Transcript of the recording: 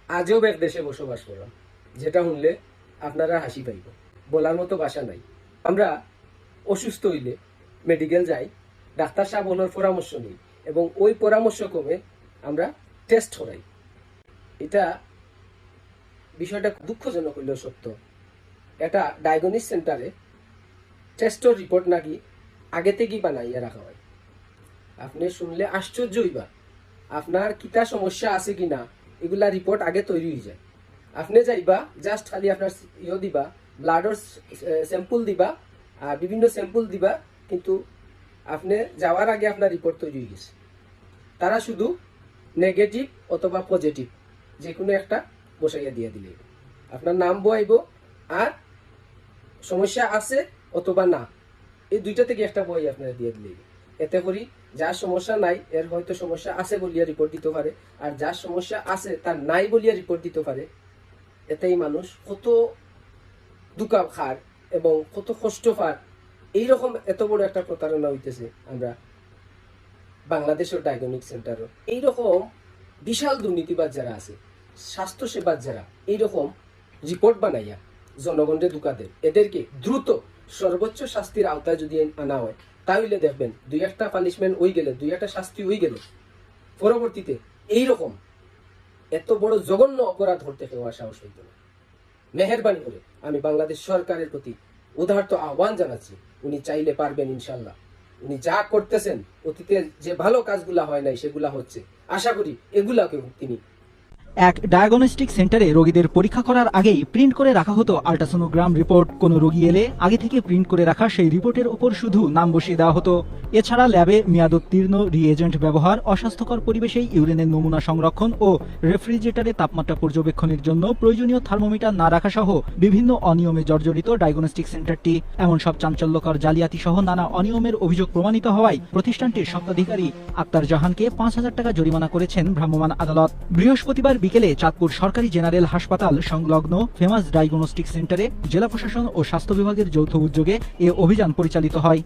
আজব এক দেশে বসবাস করা, যেটা শুনলে আপনারা হাসি পাইব, বলার মতো ভাষা নাই। আমরা অসুস্থ হইলে মেডিকেল যাই, ডাক্তার সাহেবের পরামর্শ নিই এবং ওই পরামর্শ ক্রমে আমরা টেস্ট করাই। এটা বিষয়টা দুঃখজনক হইলেও সত্য। এটা ডায়াগনিস সেন্টারে টেস্টের রিপোর্ট নাকি আগে থেকেই বানাইয়া রাখা হয়। আপনি শুনলে আশ্চর্য হইবা, আপনার কিতা সমস্যা আছে কিনা এগুলা রিপোর্ট আগে তৈরি হয়ে যায়। আপনি যাইবা, জাস্ট খালি আপনার দিবা, ব্লাডর স্যাম্পল দিবা আর বিভিন্ন স্যাম্পল দিবা, কিন্তু আপনি যাওয়ার আগে আপনার রিপোর্ট তৈরি হয়ে গেছে। তারা শুধু নেগেটিভ অথবা পজিটিভ যে কোনো একটা বসাইয়া দিয়ে দিলে আপনার নাম বইব, আর সমস্যা আছে অথবা না, এই দুইটা থেকে একটা বই আপনারা দিয়ে দিলে, এতে করি যার সমস্যা নাই এর হয়তো সমস্যা আছে বলিয়া রিপোর্ট দিতে পারে, আর যার সমস্যা আছে তার নাই বলিয়া রিপোর্ট দিতে পারে। এতেই মানুষ কত দুকা খার এবং কত কষ্ট পার। এইরকম এত বড় একটা প্রতারণা হইতেছে আমরা বাংলাদেশের ডায়াগনিক সেন্টারও। এইরকম বিশাল দুর্নীতিবাজ যারা আছে, স্বাস্থ্যসেবার যারা এইরকম রিপোর্ট বানাইয়া জনগণের দুকাদের, এদেরকে দ্রুত সর্বোচ্চ শাস্তির আওতায় যদি আনা হয়, তাহলে দেখবেন দুই একটা পানিশমেন্ট হয়ে গেলে, দুই একটা শাস্তি হয়ে গেলে পরবর্তীতে এইরকম এত বড় জঘন্য অপরাধ ধরতে কেউ সাহস হইত না। মেহেরবানি করে আমি বাংলাদেশ সরকারের প্রতি উদারত আহ্বান জানাচ্ছি, উনি চাইলে পারবেন ইনশাল্লাহ। উনি যা করতেছেন, অতীতে যে ভালো কাজগুলা হয় নাই সেগুলা হচ্ছে, আশা করি এগুলাকেও তিনি। এক ডায়াগনস্টিক সেন্টারে রোগীদের পরীক্ষা করার আগেই প্রিন্ট করে রাখা হতো আল্ট্রাসোনোগ্রাম রিপোর্ট। কোনো রোগী এলে আগে থেকে প্রিন্ট করে রাখা সেই রিপোর্টের উপর শুধু নাম বসিয়ে দেওয়া হতো। এছাড়া ল্যাবে মেয়াদোত্তীর্ণ রিএজেন্ট ব্যবহার, অস্বাস্থ্যকর পরিবেশে ইউরিনের নমুনা সংরক্ষণ ও রেফ্রিজারেটরে তাপমাত্রা পর্যবেক্ষণের জন্য প্রয়োজনীয় থার্মোমিটার না রাখা সহ বিভিন্ন অনিয়মে জর্জরিত ডায়াগনস্টিক সেন্টারটি। এমন সব চাঞ্চল্যকর জালিয়াতি সহ নানা অনিয়মের অভিযোগ প্রমাণিত হওয়ায় প্রতিষ্ঠানটির স্বত্বাধিকারী আক্তার জাহানকে ৫,০০০ টাকা জরিমানা করেছেন ভ্রাম্যমাণ আদালত। বৃহস্পতিবার বিকেলে চাঁদপুর সরকারি জেনারেল হাসপাতাল সংলগ্ন ফেমাস ডায়াগনস্টিক সেন্টারে জেলা প্রশাসন ও স্বাস্থ্য বিভাগের যৌথ উদ্যোগে এ অভিযান পরিচালিত হয়।